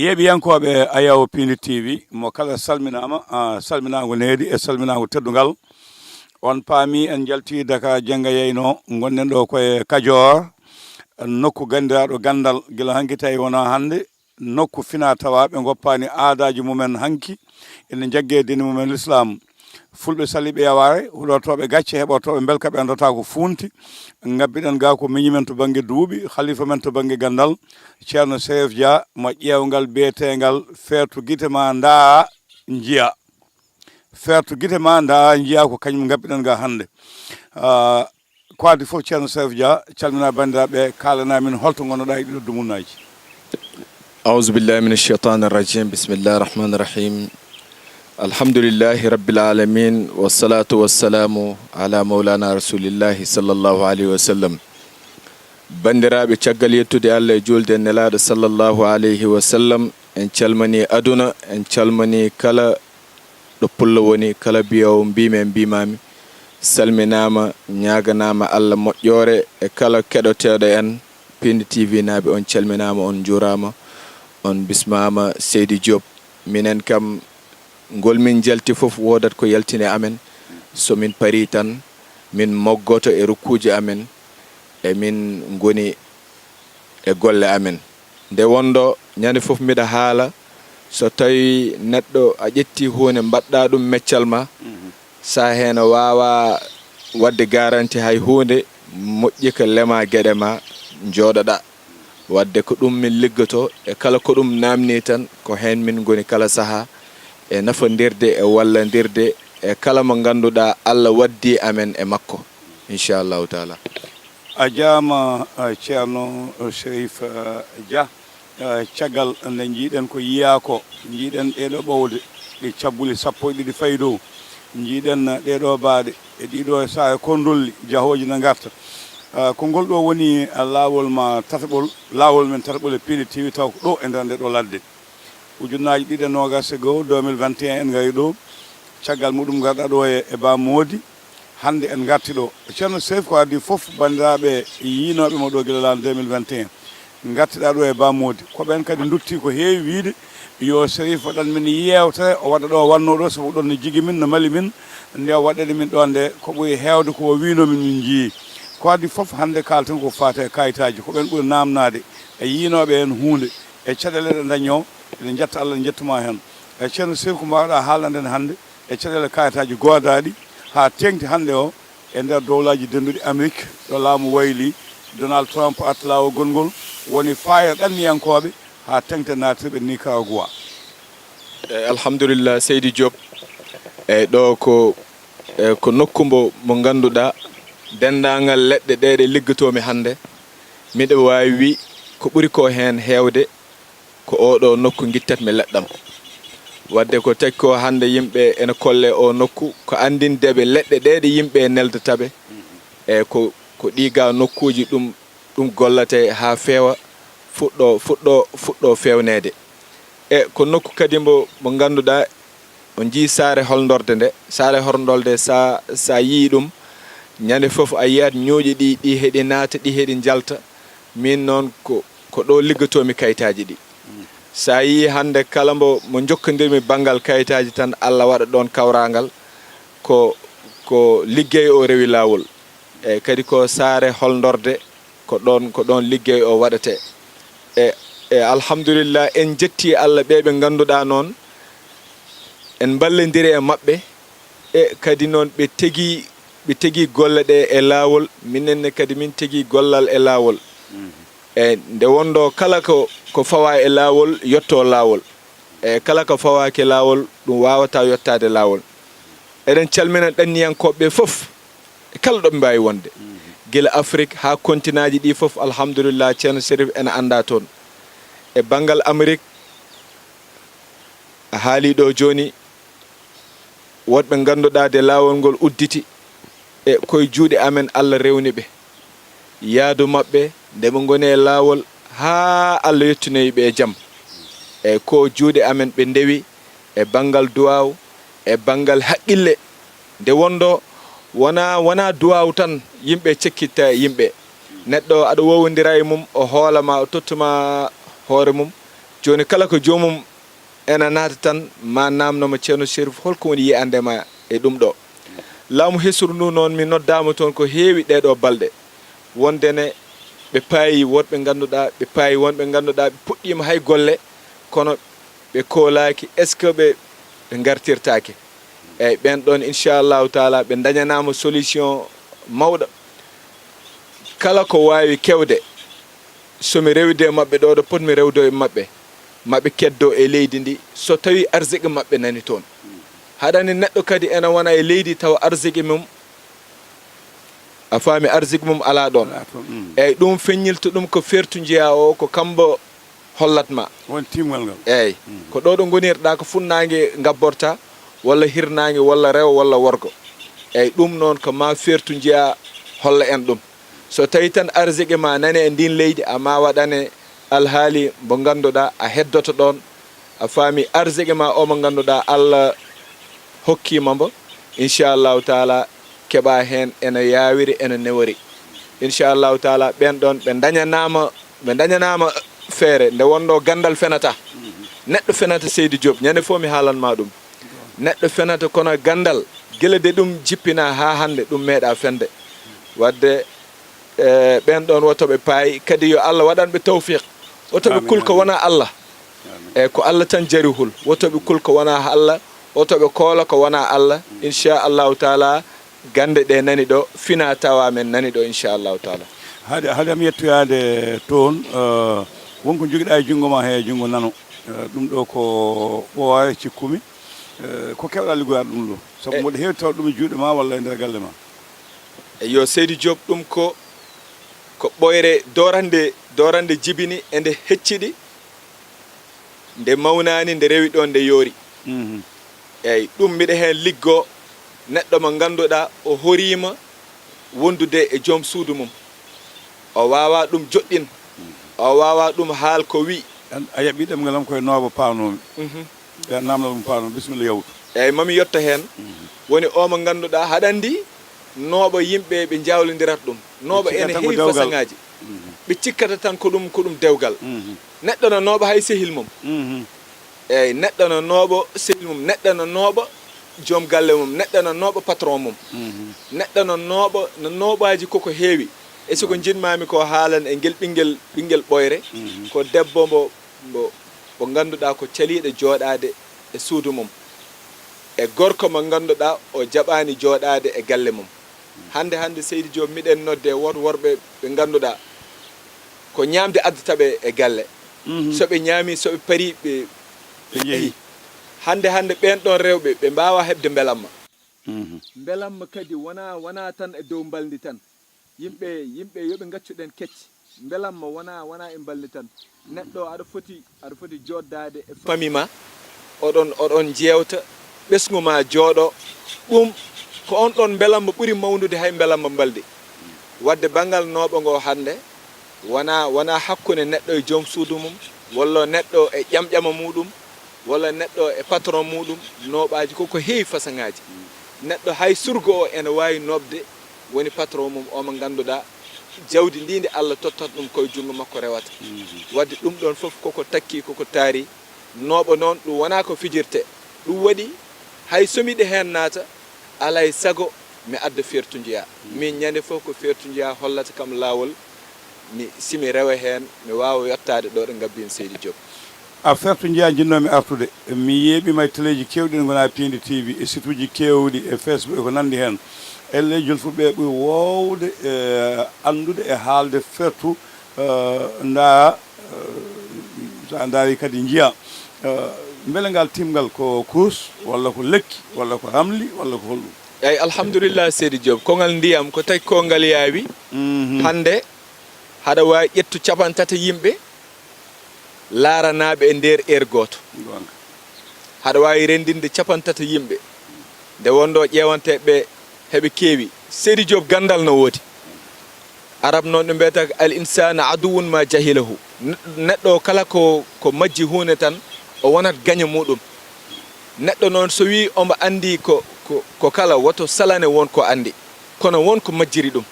yeeɓiyankoɓe Ayaw Pindi TV mo kala salminama salminago needi e salminago teddugal on paami en jalti Dakar Jangga Yeyno gonnen ɗo koye Kadior nokku gandiraɗo gandal gila hanki tawi wona hande nokku fina tawaɓe goppani aadaji mumen hanki ene jagge dini mumen l'islam fulɓe saliɓe yaware huɗotoɓe gacce heɓotoɓe belka ɓe andata ko funti gabbiɗen ga ko miñi men to banggue duuɓi khalifa men to banggue gandal ceerno Seif Dia mo ƴewgal biyetegal feetu guite ma nda jiya feetu guite ma nda jiya ko kañum gabbiɗen ga hande ko adi fof ceerno Seif Dia calmina bandiraɓe kalana min holto gonnoɗa e ɗiɗo dumunnaji. أعوذ بالله من الشيطان الرجيم بسم الله الرحمن الرحيم الحمد لله رب العالمين والصلاة والسلام على مولانا رسول الله صلى الله عليه وسلم بندرابي تشغل يتودي الله جولد نلاد صلى الله عليه وسلم ان calmani aduna en calmani kala do pullowoni kala biyo mbimem bimami salminama ñaganama Allah moƴƴore e kala keɗoteɗo en Pindi TV naɓe on calminama on jurama on bismama Seydi Diop minen kam ngol min jalti fof wodat ko yaltine amen so min pari tan min moggoto e rukkuji amen e min ngoni e golle amen nde wondo ñande fof miɗa haala so tawi neɗɗo a ƴetti hunde mbaɗɗa ɗum meccal ma sa hen wawa wadde garanti hay hunde moƴƴi ko lema gueɗe ma jooɗoɗa wadde ko ɗum min liggoto e kala ko ɗum namni tan ko hen min goni kala saaha e nafondirde e wallandirde e kala mo ganduɗa Allah waddi amen e makko inchallahu taala. A jaama ceerno Cherif Dia caggal nde jiiɗen ko yiya ko jiiɗen ɗeɗo ɓowde ɗi cabbuli sappo e ɗiɗi fayi dow jiiɗen ɗeɗo baɗe e ɗiɗo saa kondolli jahoji ne garta ko ngol ɗo woni laawol ma tataɓol laawol men tataɓol e Pindi TV taw ko ɗo e nder nde ɗo ladde ujunnaji ɗiɗi e nogas e goho 2021 en gari ɗo caggal muɗum garɗa ɗo e Ba Modi hande en garti ɗo ceerno Seif ko addi foof bandiraɓe yinoɓe mo ɗo guila lan 2021 gartiɗa ɗo e Ba Modi koɓen kadi dutti ko heewi wiide yo Cherif waɗan min yewtere o waɗa ɗo wanno ɗo so ɗon ne jigui min no mali min nde waɗede min ɗo nde ko ɓuuri hewde ko winomin min jii ko addi foof hande kalten ko fate kayitaji ko ɓen ɓuuri namnade e yinoɓe hen hunde e caɗele ɗe daño eɗen jetta Allah jettuma hen e ceerno Seif ko mbawɗa haalande en hande e caɗele kayitaji godaɗi ha tengti hande o e nder dowlaji denduɗi Amérique ɗo laamu wayli Donald Trump arta lawol gongol woni fayre ɗanniyankoɓe ha tengte natirɓe Nicaragua. Alhamdulillah Seydi Diop e ɗo ko nokku mo ganduɗa dendagal leɗɗe ɗe ɗe liggotomi hande miɗo wawi wi ko ɓuuri ko hen hewde ko oɗo nokku guittatmi leɗɗam wadde ko tagi ko hande yimɓe ene kolle o nokku ko andindeɓe leɗɗe ɗe ɗe yimɓe neldataɓe e ko ɗiga nokkuji ɗum gollate ha feewa fuɗɗo fewnede e ko nokku kadi mo ganduɗa on jii saare holndorde nde saare horndolde sa yii ɗum ñande fof a yiyat ñooƴi ɗi heeɗi naata ɗi heeɗi jalta min noon ko ɗo liggotomi kayitaji ɗi sa yi hande kala mo jokkodirmi banggal kayitaji tan Allah waɗa ɗon kawragal ko liggey o rewi lawol e kadi ko saare holndorde ko ɗon liggey o waɗate e alhamdulillah en jetti Allah ɓe ganduɗa noon en ballodiri e mabɓe e kadi noon ɓe tegi golle ɗe e lawol minenne kadi min tegi gollal e lawol e nde wondo kala ko fawa e lawol yotto lawol e kala ko fawake lawol ɗum wawata yottade lawol eɗen calmina ɗanniyankoɓe foof e kala ɗo ɓe mbawi wonde guila Afrique ha continent ji ɗi foof alhamdulillah ceerno Cherif ene anda toon e banggal Amérique a haali ɗo joni woɗɓe ganduɗa de lawol ngol udditi e koye juuɗe amen Allah rewni ɓe yaadu mabɓe nde ɓe goni e lawol ha Allah yettinoyiɓe e jaam e ko juuɗe amen ɓe ndewi e banggal duwaw e banggal haqqille nde wondo wona duwaw tan yimɓe cekkitta e yimɓe neɗɗo aɗa wowodira e mum o hoolama o tottuma hoore mum joni kala ko jomum ena naata tan ma namnoma ceerno Chérif holko woni yiyande ma e ɗum ɗo laamu hesru ndu noon mi noddama toon ko heewi ɗeɗo balɗe wondene ɓe paayi wonɓe ganduɗa ɓe paayi wonɓe ganduɗa ɓe puɗɗima hay golle kono ɓe koolaki est ce que ɓe gartirtaki eyyi ɓen ɗon inchallahu taala ɓe dañanama solution mawɗo kala ko wawi kewde somi rewde mabɓe ɗo ɗo potmi rewdo e mabɓe maɓe keddo e leydi ndi so tawi arsigue mabɓe nani toon haɗani neɗɗo kadi ena wona e leydi tawa arsigue mum a faami arsigue mum ala ɗon eyyi ɗum feññilta ɗum ko fertu jeeya o ko kambo hollatma won timgal ngal eyyi ko ɗo ɗo gonirɗa ko funnague gabborta walla hirnague walla rew walla worgo eyyi ɗum noon ko ma fertu jeeya holla en ɗum so tawi tan arsigue ma nani e ndin leydi ama waɗane alhaali mo ganduɗa a heddoto ɗon a faami arsigue ma o mo ganduɗa Allah hokkima mbo inchallahu taala keɓa hen ene yawiri ene newori inchallahu taala ɓen ɗon ɓe dañanama feere nde wonɗo gandal fenata neɗɗo fenata Seydi Diop ñande fo mi haalanma ɗum neɗɗo fenata kono gandal guila de ɗum jippina ha hande ɗum meeɗa fende wadde ɓen ɗon wotoɓe paayi kadi yo Allah waɗanɓe tawfiq wotoɓe kulko wona Allah eyyi ko Allah tan jari hul wotoɓe kulko wona Allah wotoɓe koola ko wona Allah inchallahu taala gande ɗe nani ɗo fina tawa men nani ɗo inchallahu taala haade mi yettoyade toon wonko joguiɗa e junngo ma he junngo nano ɗum ɗo ko ɓoowa cikkumi ko kewɗa liggoyade ɗum ɗo sabu mboɗo heewi taw ɗum e juuɗe ma walla e nder galle ma yo Seydi Diop ɗum ko ɓoyre dorande jibini e nde hecciɗi nde mawnani nde rewi ɗon nde yoori eyyi ɗum mbiɗa hen liggo neɗɗo mo ganduɗa o horima wondude e joom suudu mum o wawa ɗum joɗɗin o wawa ɗum haal ko wi a yaɓi ɗemgalam koye nooba panomi ya namdal mum panomi bisimilla yawtu eyyi mami yetto hen woni o mo ganduɗa haɗa andi nooɓo yimɓe ɓe jawlodirat ɗum nooɓo ene heewi façon-ngaji ɓe cikkata tan ko ɗum dewgal neɗɗo no nooɓo hay sehil mum eyyi neɗɗo no nooɓo sehil mum neɗɗo no nooɓo joom galle mum neɗɗo no nooɓo patron mum neɗɗo no nooɓaji koko heewi e siko jinmami ko haalan e guel ɓinguel ɓoyre ko debbo mo ganduɗa ko caliɗo jooɗade e suudu mum e gorko mo ganduɗa o jaɓani jooɗade e galle mum hande Seydi Diop miɗen nodde worɓe ɓe ganduɗa ko ñamde addataɓe e galle soɓe ñaami soɓe paari ɓe jeehi hande ɓen ɗon rewɓe ɓe mbawa hebde belamma belamma kadi wona tan e dow baldi tan yimɓe yoɓe gaccuɗen kecce belamma wona e baldi tan neɗɗo aɗa foti joddade e famille ma oɗon jewta ɓesgu ma jooɗo ɗum ko on ɗon belamma ɓuuri mawnude hay belamma baldi wadde banggal nooɓo ngo hande wona hakkude neɗɗo e joom suudu mum walla neɗɗo e ƴamƴama muɗum walla neɗɗo e patron muɗum nooɓaji koko heewi façon-ngaji neɗɗo hay surgo o ene wawi nobde woni patron mum o mo ganduɗa jawdi ndi nde Allah tottat ɗum koye jungo makko rewata wadde ɗum ɗon foof koko takki koko taari nooɓo noon ɗum wona ko fijirte ɗum waɗi hay somiɗe hen naata alay sago mi adda fertu jeeya min ñande fof ko fertu jeeya hollata kam lawol simi rewa hen mi wawa yettade ɗo ɗo gabbin Seydi Diop a fertu jeeya jinnomi artude mi yeeɓima e téléji kewɗi ɗi gona Pindi TV e site uji kewɗi e Facebook ko nandi hen elle julfuɓe ɓuuri wowde andude e haalde fertu sa daari kadi jiiya beele ngal timgal ko kuus walla ko lekki walla ko ramli walla ko holɗum eyyi alhamdulillah Seydi Diop kongal ndiyam ko tawi kongal yaawi hande haɗa wawi ƴettu 30 yimɓe laaranaɓe e nder heure goto haɗa wawi rendinde 30 yimɓe nde wonɗo ƴewanteɓe heɓe keewi Seydi Diop gandal no woodi arab noon ɗo mbiyata al insana aduwun ma jahilahu neɗɗo kala ko majji hunde tan o wonat gaña muɗum neɗɗo noon so wi omo andi ko kala woto salane wonko andi kono wonko majjiri ɗum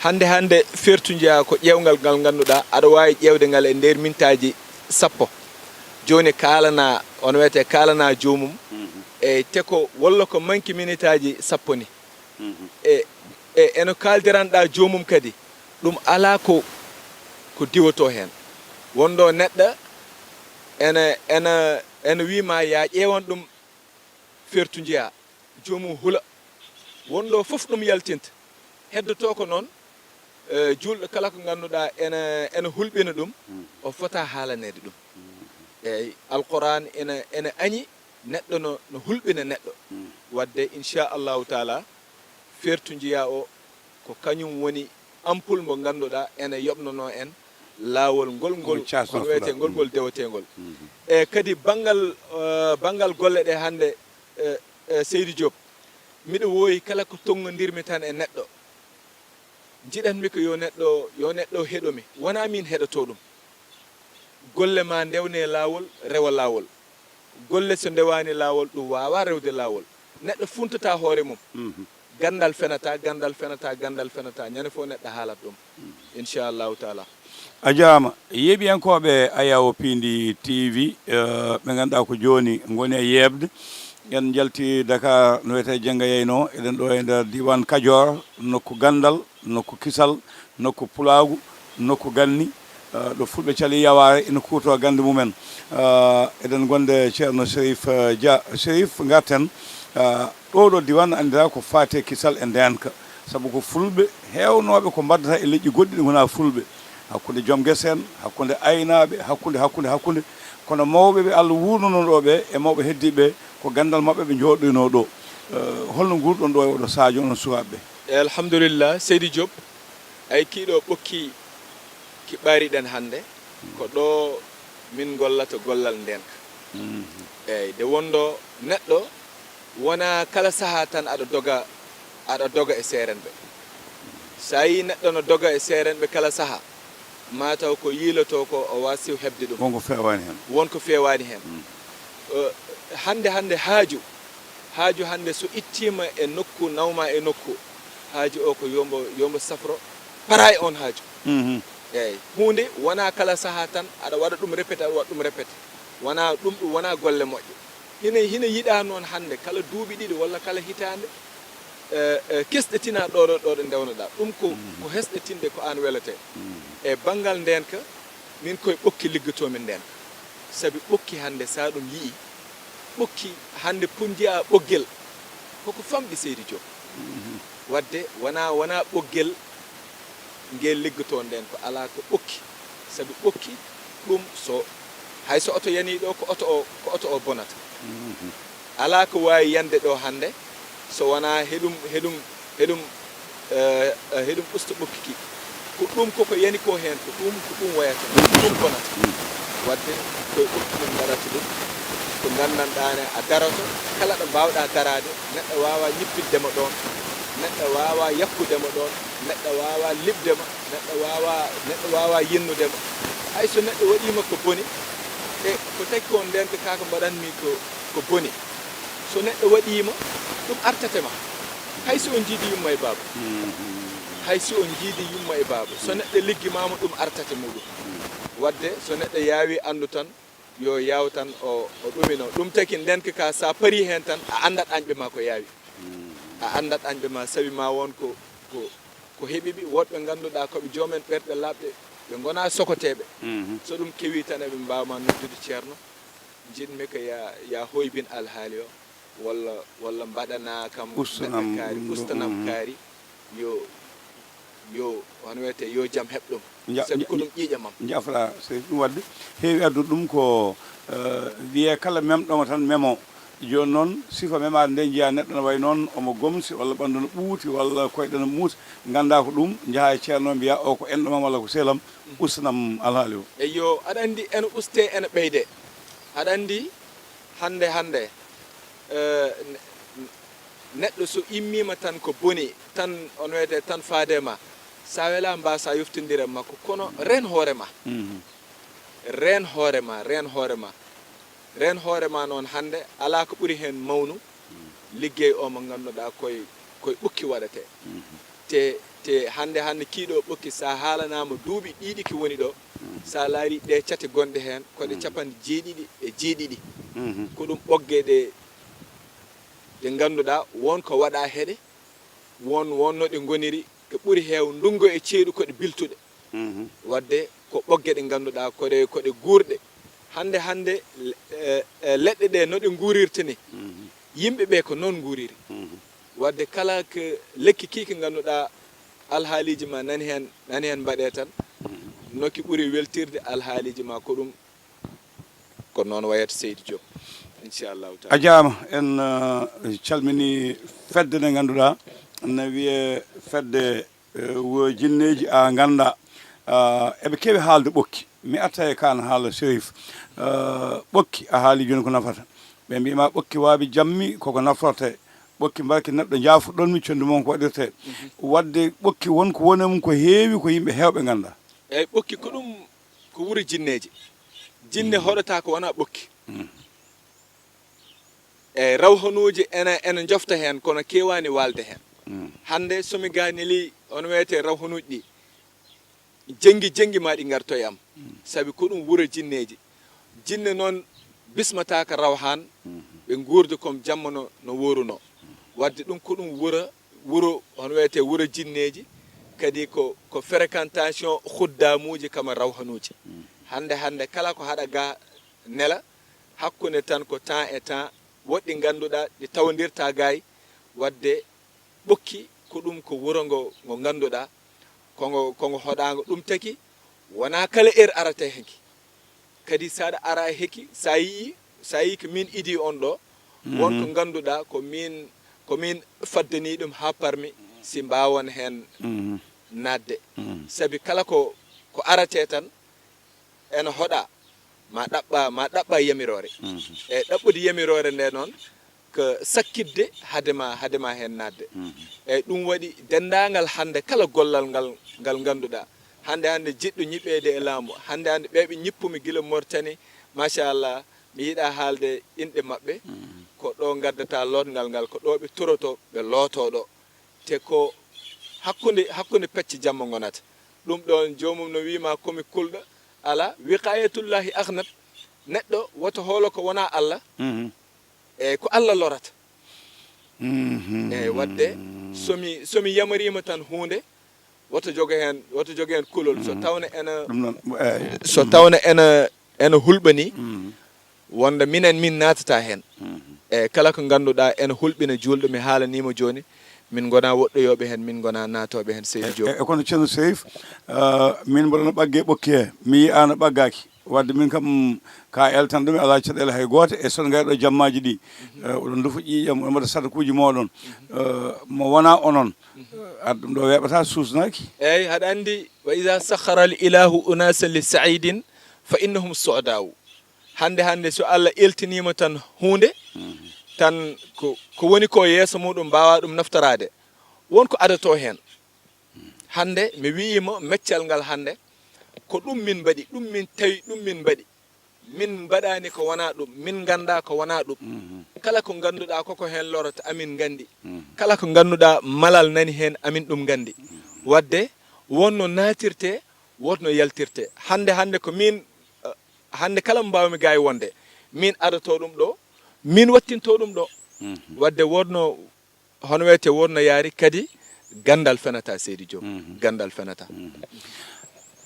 hande fertu jeeya ko ƴewgal ngal ganduɗa aɗa wawi ƴewde ngal e nder mintaji 10 joni kalana on wiyete kalana joomum e te ko walla ko manki minute aji sappo ni e eno kaldiranɗa joomum kadi ɗum ala ko diwoto hen wondo neɗɗo ene wima ya ƴewan ɗum fertu jeeya joomum hula wondo fof ɗum yaltinta heddoto ko noon julɗo kala ko ganduɗa ene hulɓina ɗum o fota haalanede ɗum eyyi alquran ene añi neɗɗo no hulɓina neɗɗo wadde inchallahu taala fertu jeeya o ko kañum woni ampoule mo ganduɗa ene yoɓnono en laawol ngol on wiyete ngol dewategol e kadi banggal golle ɗe hande Seydou Diop miɗo woyi kala ko tongodirmi tan e neɗɗo jiɗanmi ko yo neɗɗo heɗomi wona min heɗoto ɗum golle ma ndewne laawol rewa laawol golle so ndewani laawol ɗum wawa rewde laawol neɗɗo funtata hoore mum gandal fenata ñande fo neɗɗo haalat ɗum inchallahu taala a jaama yeeɓiyankoɓe Ayawo Pindi TV ɓe ganduɗa ko joni goni e yebde en jalti Dakar no wiyete Jengga Yeyno eɗen ɗo e nder diwan Kadior nokku gandal nokku kisal nokku pulagu nokku ganni ɗo fulɓe caali yaware ina kuuto gande mumen eɗen gonde ceerno Chérif Dia Chérif garten ɗo diwan andira ko fate kisal e ndenka saabu ko fulɓe hewnoɓe ko mbaddata e leƴƴi goɗɗi ɗi gona fulɓe hakkude joom guese en hakkude aynaɓe hakkude kono mawɓe ɓe Allah wurnonoɗoɓe e mawɓe heddiɓe ko gandal mabɓe ɓe jooɗino ɗo holno gurɗon ɗo e oɗo sadio onon sukaɓeɓe alhamdulillah Seydou Diop ay kiiɗo ɓokki kiɓariɗen hande ko ɗo min gollata gollal ndenka eyyi de wondo neɗɗo wona kala saaha tan aɗa doga e serenɓe sa yi neɗɗo no doga e serenɓe kala saaha mataw ko yiiloto ko o wasi hebde ɗum wonko fewani hen hande haaju hande so ittima e nokku nawma e nokku haaju o ko yombo safro para e on haaju eyyi hunde wona kala saaha tan aɗa waɗa ɗum répété wona ɗum wona golle moƴƴe hina yiɗa noon hande kala duuɓi ɗiɗi walla kala hitande kesɗetina ɗo ndewnoɗa ɗum ko hesɗetinde ko an welete e banggal ndenka min koye ɓokki liggotomin ndenka saabi ɓokki hande sa ɗum yii ɓokki hande punjiya ɓoggel koko famɗi Seydou Diop wadde wona ɓoggel ngel liggoto nden ko ala ko ɓokki saabi ɓokki ɗum so hayso oto yani ɗo ko oto o bonata ala ko wawi yande ɗo hande so wona heɗum usta ɓokki ki ko ɗum koko yani ko hen ko ɗum wayata ɗum bonata wadde koye ɓokki ɗum darata ɗum ko gandanɗane a daroto kala ɗo mbawɗa darade neɗɗo wawa ñippiddema ɗon neɗɗo wawa yakkudema ɗon neɗɗo wawa libdema neɗɗo wawa yinnudema hayso neɗɗo waɗima ko boni e ko tagi ko ndenka kako mbaɗanmi ko boni so neɗɗo waɗima ɗum artatema hayso on jiidi yumma e baaba so neɗɗo liggimama ɗum artate muɗum wadde so neɗɗo yaawi andu tan yo yaw tan o ɗumino ɗum taki ndenka ka sa pari hen tan a andat añɓe ma ko yaawi a andat añɓe ma sabi ma won ko heeɓiɓe woɗɓe ganduɗa koɓe joomen ɓerɗe labɗe ɓe gona sokoteɓe so ɗum kewi tan eɓe mbawma noddude ceerno jiɗmi ko ya hoybin alhaali o walla mbaɗana kam kaari ustanam kaari yo hono wiyete yo jaam heɓ ɗum sabi ko ɗum ƴiiƴamam jafra sey ɗum wadde heewi addude ɗum ko wiye kala memɗomo tan memo joni noon sifa memade nde jiiya neɗɗo no way noon omo gomsi walla ɓandu no ɓuuti walla koyɗe no muuti ganda ko ɗum jaaha e ceerno mbiya o ko enɗomam walla ko seelam ustanam alhaali o eyyo aɗa andi ene uste ene ɓeyde aɗa andi hande neɗɗo so immima tan ko boni tan on wiyete tan faadema sa wela mbasa yoftindire makko kono ren hoorema noon hande ala ko ɓuuri hen mawnu liggey o mo ganduɗa koye ɓokki waɗete te hande kiiɗo ɓokki sa haalanama duuɓi ɗiɗi ki woni ɗo sa laari ɗe cate gonɗe heen koɗe capanɗe jeeɗiɗi e jeeɗiɗi ko ɗum ɓogge ɗe ngannduɗaa won ko waɗa heɗe wonno ɗe ngoniri ko ɓuri heew ndungo e ceeɗu koɗe biltuɗe wadde ko ɓogge ɗe ngannduɗaa koɗe guurɗe hande leɗɗe ɗe no ɗe nguurirta ni yimɓe ɓe ko noon nguuriri wadde kala ko lekki kii ko ngannduɗaa alhaaliji ma nani heen mbaɗee tan nokki ɓuri weltirde alhaaliji ma ko ɗum ko noon wayata Seydi Diop inchallahu taala a jaama en calmini fedde nde ngannduɗaa ne wiye fedde wo jinneji a ngannda eɓe keewi haalde ɓokki mi atta e kan haala Cherif ɓokki a haali joni ko nafata ɓe mbima ɓokki waabi jammi koko naftorte ɓokki mbarki neɗɗo jaafuɗon mi conndi moon ko waɗirte wadde ɓokki wonko woni mum ko heewi ko yimɓe heewɓe ngannda eyyi ɓokki ko ɗum ko wuri jinneji jinne hoɗata ko wona ɓokki eyyi rawhanuji ene jofta heen kono kewani walde heen hande somi ganili on wiyete rawhanuji ɗi jenggi ma ɗi gartoye am saabi ko ɗum wuro jinneji jinne noon bismata ko rawhan ɓe guurda comme jamma no woruno wadde ɗum ko ɗum wuro on wiyete wuro jinneji kadi ko fréquentation khuddamuji kama rawhanuji hande kala ko haɗa ga nela hakkude tan ko temps e temps woɗɗi ngannduɗaa ɗi tawodirta gaay wadde ɓokki ko ɗum ko wuro ngo ngannduɗaa kongo hoɗaango ɗum taki wona kala arata henki kadi saɗa ara heki sa yii ko min idi on ɗo wonko ngannduɗaa ko min faddani ɗum haa parmi si mbawon heen nadde sabi kala ko arate tan ene hoɗa ma ɗaɓɓa yamirore e ɗaɓɓude yamirore nde noon ko sakkidde hadema hen nadde eyyi ɗum waɗi dendagal hande kala gollal ngal ngannduɗa hande jiɗɗo ñiɓede e laamu hande ɓeɓe ñippumi guila Mauritanie machallah mi yiiɗa haalde inɗe mabɓe ko ɗo gaddata lotgal ngal ko ɗo ɓe toroto ɓe looto ɗo te ko hakkude pecce jamma gonata ɗum ɗon jomum no wima komi kulɗo ala wiqayatullahi ahnat neɗɗo woto hoolo ko wona Allah eyyi ko Allah lorata eyyi wadde somi yamarima tan hunde woto jogo hen kulol so tawne ene hulɓani wonde min natata hen eyyi kala ko ngannduɗa ene hulɓina julɗo mi haalanima joni min gona woɗɗoyoɓe hen min gona natoɓe hen Seydi Diop e kono ceerno Cherif min mboɗono ɓaggue ɓokki he mi yiyano ɓaggaki wadde min kam ka eltan ɗum ala caɗele hay goto e son gayɗo jammaji ɗi oɗon dufa ƴiƴam oɗon mbaɗa sadakuji moɗon mo wona onon aɗa ɗum ɗo weɓata susnaki eyyi haɗa andi wa ida sahara l ilahu unasan li saidin fa innahum sodawu hande so Allah eltinima tan hunde tan ko woni ko yeeso muɗum mbawa ɗum naftorade wonko adato hen hande mi wiima meccal ngal hande ko ɗum min mbaɗi ɗum min tawi ɗum min mbaɗi min mbaɗani ko wona ɗum min ganda ko wona ɗum kala ko ngannduɗa koko hen lorata amin gandi kala ko ngannduɗa malal nani hen amin ɗum gandi wadde wonno natirte wonno yaltirte hande ko min hande kala mo mbawmi gawi wonde min adato ɗum ɗo min wattinto ɗum ɗo wadde wonno hono wiyete wonno yaari kadi gandal fenata Seydi Diop gandal fenata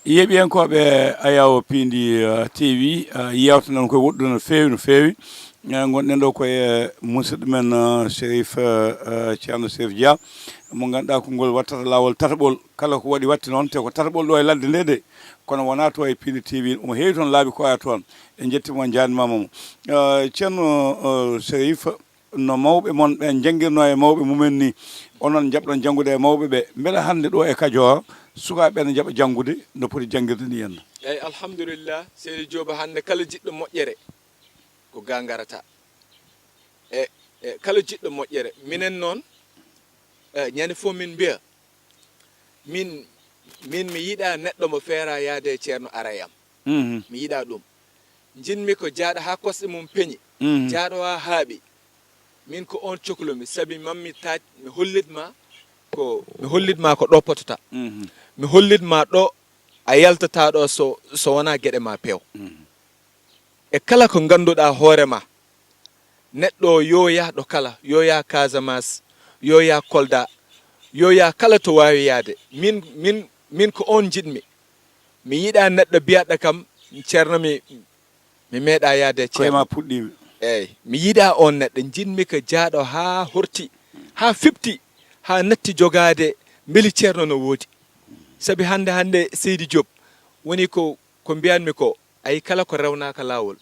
yeɓiyankoɓe Ayaw Pindi TV yewtanan koye woɗɗude no fewi gonɗen ɗo koye musidɗo men Cherif ceerno Cherif Dia mo ganduɗa ko ngol wattata lawol tataɓol kala ko waɗi watti noon te ko tataɓol ɗo e ladde nde de kono wona to e Pindi TV omo heewi toon laabi koya toon e jettimo janimamamo ceerno Cherif no mawɓe mon ɓe jangguirno e mawɓe mumen ni onon jaɓɗon janggude e mawɓe ɓe beele hande ɗo e Kajoor sukaɓe ne jaɓa janggude no poti jangguirde ni henna eyyi alhamdulillah Seydi Diop hande kala jiɗɗo moƴƴere ko ga garata e kala jiɗɗo moƴƴere minen noon ñande fof min mbiya min mi yiiɗa neɗɗo mo feera yaade e ceerno Aray am mi yiiɗa ɗum jinmi ko jaaɗo ha kosɗe mum peñi jaaɗo ha haaɓi min ko on cohlomi saabi mammi taaj mi hollitma ko ɗo potata mi hollitma ɗo a yaltata ɗo so wona gueɗe ma pew e kala ko ganduɗa hoore ma neɗɗo yo yahɗo kala yo yaha Casamance yo yaha Kolda yo yaha kala to wawi yaade min ko on jiɗmi mi yiɗa neɗɗo biyaɗo kam ceerno mi meeɗa yaade koyema puɗɗima eyyi mi yiɗa on neɗɗo jinmi ko jaaɗo ha horti ha fipti ha natti jogade beeli ceerno no woodi sabi hande Seydi Diop woni ko mbiyanmi ko ayi kala ko rewnaka lawol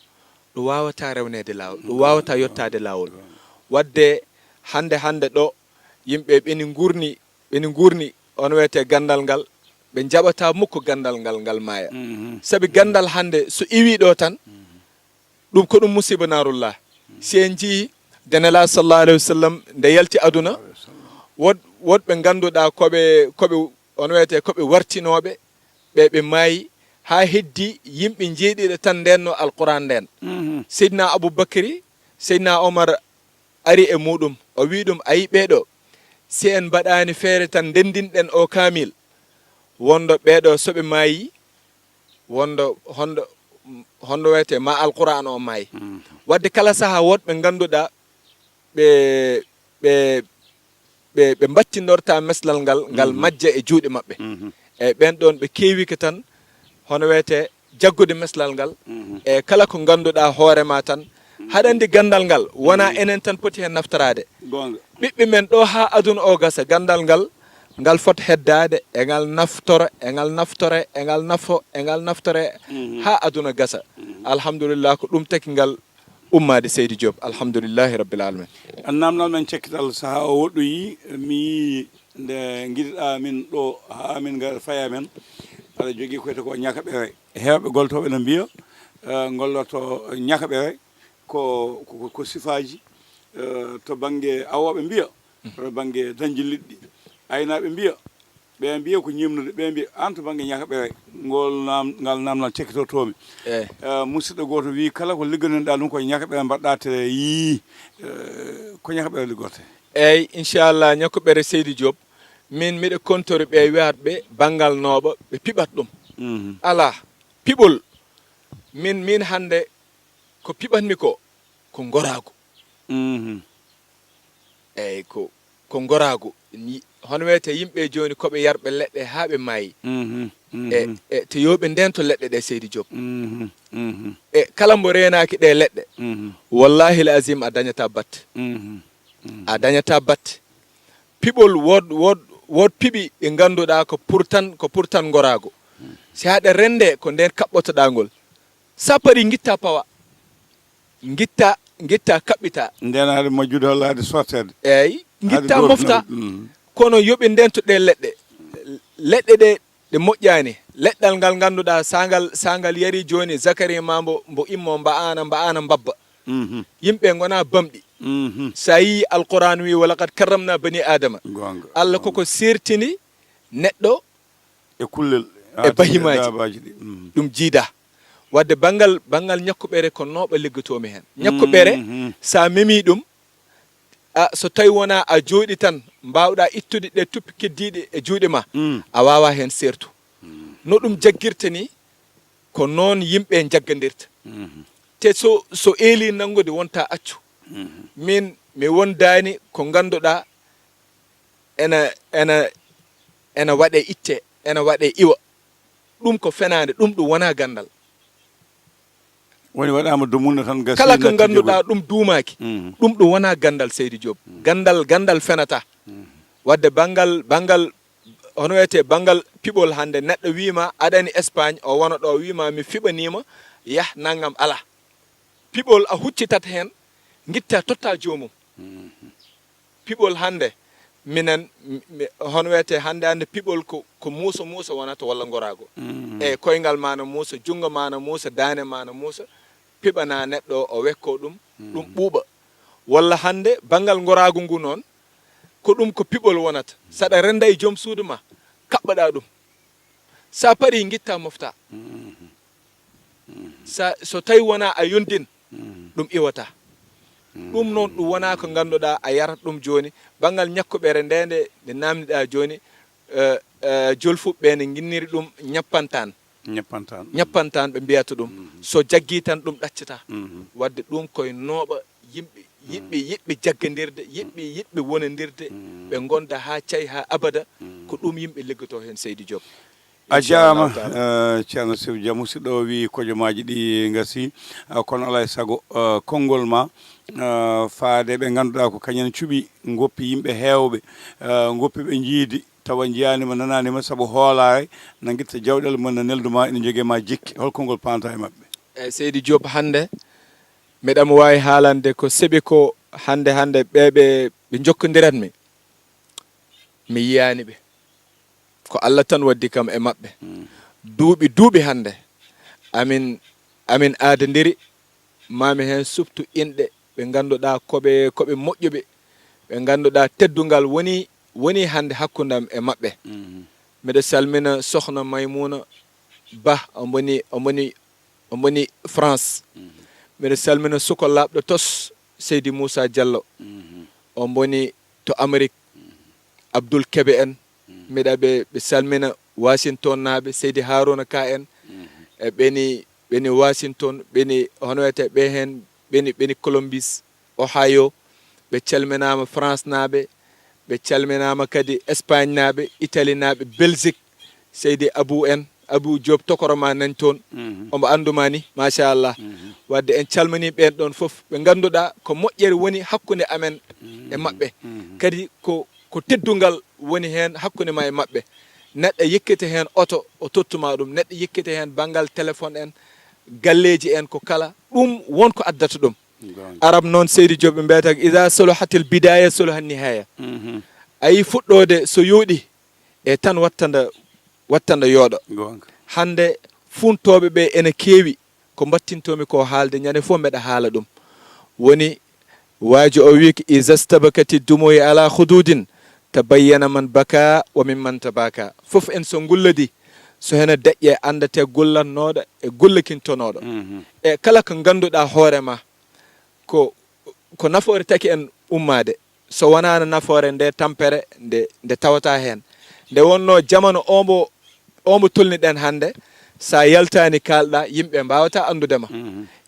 ɗo wawata rewnede lawol ɗo wawata yettade lawol wadde hande ɗo yimɓe ɓeni gurni on wiyete gandal ngal ɓe jaɓata mukko gandal ngal maaya sabi gandal hande so iwi ɗo tan ɗum ko ɗum musiba narullah si en jii denela sallallahu alayhi wa sallam nde yalti aduna woɗɓe ganduɗa koɓe on wiyete koɓe wartinoɓe ɓe maayi ha heddi yimɓe jeeɗiɗo tan ndenno alquran nden seydina aboubacry seydina omar ari e muɗum o wi ɗum ayi ɓeɗo si en mbaɗani feere tan ndendinɗen o kamil wondo ɓeɗo soɓe maayi hondo wiyete ma alquran o maayi wadde kala saaha woɗɓe ganduɗa ɓe battinorta meslal ngal majja e juuɗe maɓɓe e ɓen ɗon ɓe keewike tan hono wiyete jaggude meslal ngal e kala ko ganduɗa hoorema tan haɗandi gandal ngal wona enen tan poti hen naftorade ɓiɓɓe men ɗo ha aduna o gasa gandal ngal fot heddade e ngal naftore ha aduna gasa alhamdulillah ko ɗum taki ngal ummade Seydi Diop alhamdulillahi rabbil alamin namdal men cekkital saaha o woɗɗoyi mi nde guiɗiɗa min ɗo ha min faya men aɗa jogui koyte ko ñaka ɓewe hewɓe goltoɓe no mbiya golloto ñaka ɓewe ko sifaji to banggue awoɓe mbiya to banggue dañji liɗɗi aynaɓe mbiya ɓe mbiya ko ñimnude ɓe mbiya an to banggue ñaka ɓewe ngal namdal cekkitotomi musidɗo goto wi kala ko ligganoɗa ɗum koye ñaka ɓewe mbaɗɗa te yii ko ñaka ɓewe liggorte eyyi inchallah ñakkoɓere Seydi Diop min miɗo kontori ɓe wiyatɓe banggal nooɓo ɓe piɓat ɗum ala piɓol min hande ko piɓatmi ko gorago eyyi ko gorago hono wiyete yimɓe joni koɓe yarɓe leɗɗe ha ɓe maayi e to yoɓe ndento leɗɗe ɗe Seydi Diop e kala mbo renaki ɗe leɗɗe wallahi l azim a dañata batte piɓol wod piɓi ɗi ganduɗa ko pourtan gorago si haɗa rende ko nden kaɓɓotoɗa ngol sa paari guitta pawa guitta kaɓɓita nden haade majjude hollade sottede eyyi guitta mofta kono yoɓe ndento ɗe leɗɗe ɗe moƴƴani leɗɗal ngal ganduɗa sangal yari joni Zakari ma mbo immo mba ana mbabba yimɓe gona bamɗi sa yi alquran wi walaqad karramna bani adama Allah koko sertini neɗɗo e kullel e bahimaji ɗum jiida wadde banggal ñakkuɓere ko nooɓa liggotomi hen ñakkuɓere sa memi ɗum so tawi wona a jooɗi tan mbawɗa ittude ɗe tuppi keddiɗe e juuɗe ma a wawa hen sertu no ɗum jaggirta ni ko noon yimɓe jaggadirta te so eeli nangude wonta accu min mi wondani ko ganduɗa ena waɗe itte ena waɗe iwa ɗum ko fenade ɗum wona gandal woni waɗama dumunna tan gasi kala ko ganduɗa ɗum duumaki ɗum wona gandal Seydi Diop gandal fenata wadde banggal hono wiyete banggal piɓol hande neɗɗo wima aɗani Espagne o wona ɗo wima mi fiɓanima yah naggam ala piɓol a huccitat hen guitta totta jomum piɓol hande minen hono wiyete hande piɓol ko muusa wonata walla gorago e koyngal ma no muusa jungo ma no muusa dane ma no muusa piɓana neɗɗo o wekko ɗum ɓuuɓa walla hande banggal gorago ngu noon ko ɗum ko piɓol wonata saɗa renda e joom suudu ma kaɓɓaɗa ɗum sa paari guitta mofta so tawi wona a yondin ɗum iwata ɗum noon ɗum wona ko ganduɗa a yarata ɗum joni banggal ñakkuɓere nde namdiɗa joni jolfuɓe ne ginniri ɗum ñappantan ɓe mbiyata ɗum so jaggi tan ɗum ɗaccata wadde ɗum koye nooɓa yimɓe yiɓɓe jaggandirde yiɓɓe wonandirde ɓe gonda ha cayi ha abada ko ɗum yimɓe liggoto hen Seydi Diop. a jarama ceerno Sirou Dia musidɗo wi kojomaji ɗi gasi kono alay saago konngol ma faade ɓe ganduɗa ko kañen cuuɓi goppi yimɓe hewɓe goppi ɓe jiidi tawa jiyanima nananima saabu hoolare na guitta jawɗele mum no nelduma ene jogui ma jikki holko ngol panta e mabɓe. eyyi Seydi Diop hande miɗamo wawi haalande ko seeɓi ko hande ɓe jokkodiranmi mi yiyani ɓe ko Allah tan waddi kam e mabɓe duuɓi hande amin aadodiri mami hen suptu inɗe ɓe ganduɗa koɓe moƴƴuɓe ɓe ganduɗa teddungal woni hande hakkudam e mabɓe miɗa salmina sohna Maymouna Ba omoni France miɗa salmina sukallaɓɗo tos Seydi Moussa Diallo omboni to Amérique Abdoul Kebe en miɗa ɓe salmina Washington naɓe Seydi Harouna Ka en e ɓeni Washington ɓeni hono wiyete ɓe hen ɓeni Columbus Ohio ɓe calminama France naɓe ɓe calminama kadi Espagne naɓe Italie naɓe Belgique Seydi Abou Diop tokoroma nani toon omo anduma ni machallah wadde en calmini ɓen ɗon foof ɓe ganduɗa ko moƴƴere woni hakkude amen e mabɓe kadi ko teddungal woni hen hakkude ma e mabɓe neɗɗo yekkete hen oto o tottuma ɗum neɗɗo yekkete hen banggal téléphone en galleji en ko kala ɗum wonko addata ɗum arab noon Seydi Diop ɓe mbiyata ida solohatil bidaya solohat nihaya ayi fuɗɗode so yooɗi e tan wattanda yooɗo hande funtoɓe ɓe ene keewi ko battintomi ko haalde ñande fof mbeɗa haala ɗum woni waaji o wi ko isastabakati dumoyi ala hududin tabayyana man baka wa mimman tabaka fof en so gulladi so hene deƴƴe andate gullannoɗo e gullakintonoɗo e kala ko ganduɗa hoorema ko nafoore taki en ummade so wonano nafoore nde tampere nde tawata hen nde wonno jamanu omo tolniɗen hande sa yaltani kalɗa yimɓe mbawata andudema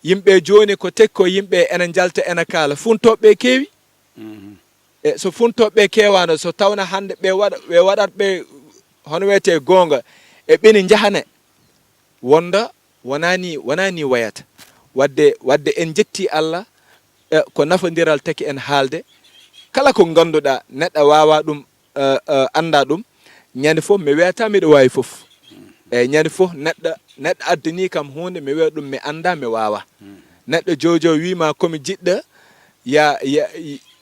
yimɓe joni ko teki ko yimɓe ene jalta ene kaala funtoɓe keewi e so funtoɓe kewano so tawna hande ɓe waɗat ɓe hono wiyete gonga e ɓeni jahane wonda wonani wayata wadde en jetti Allah ko nafodiral taki en haalde kala ko ganduɗa neɗɗo wawa ɗum anda ɗum ñande fof mi wiyata miɗo wawi fof eyyi ñande fof neɗɗo addani kam hunde mi wiya ɗum mi anda mi wawa neɗɗo jojo wima komi jiɗɗo ya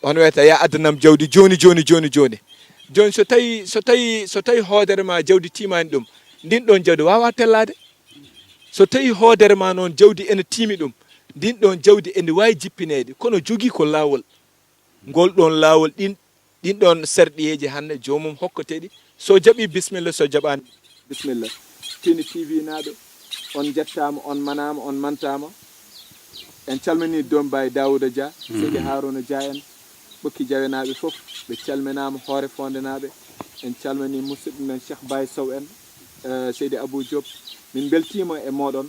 hono wiyata ya addanam jawdi joni so tawi hoodere ma jawdi timani ɗum ndin ɗon jawdi wawa tellade so tawi hoodere ma noon jawdi ene tiimi ɗum ndin ɗon jawdi ene wawi jippinede kono jogui ko lawol ngol ɗon lawol ɗin ɗon serɗiyeji hande jomum hokkoteɗi so jaaɓi bisimilla so jaɓani bisimilla Tini TV naɓe on jettama on manama on mantama en calmini Dombaye Daouda Dia Seydi Harouna Dia en ɓokki jawenaɓe foof ɓe calminama hoore fonde naɓe en calmini musidɗo men Cheikh Baye Sow en Seydi Abou Diop min beltima e moɗon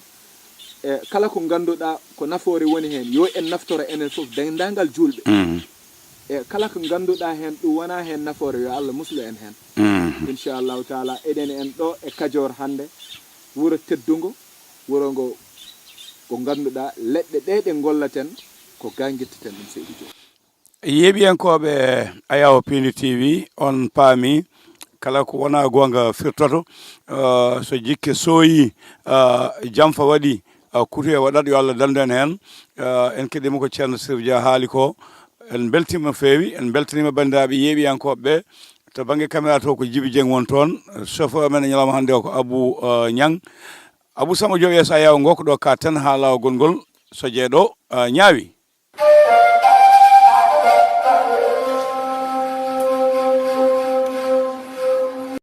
e kala ko ganduɗa ko nafoore woni hen yo en naftoro enen foof dendagal julɓe e kala ko ganduɗa hen ɗum wona hen nafoore yo Allah muslu en hen inchallahu taala eɗen en ɗo e Kadior hande wuuro teddugo wuuro ngo ko ganduɗa leɗɗe ɗe ɗe gollaten ko ga guitteten ɗum Seydi Diop. yeeɓiyankoɓe Ayaw Pindi TV on paami kala ko wona gonga firtoto so jikke sooyi jamfa waɗi kutoye waɗat yo Allah dandu en hen en keɗima ko ceerno Sirou Dia haali ko en beltima feewi en beltanima bandiraɓe yeeɓiyankoɓe ɓe to banggue caméra to ko Djiby Dieng won toon chauffeur men ñalawma hannde o ko Abou Niang Abou Samba Diop yeeso Ayaw ngo ko ɗo ka tan ha lawol ngol so jeeɗo ñaawi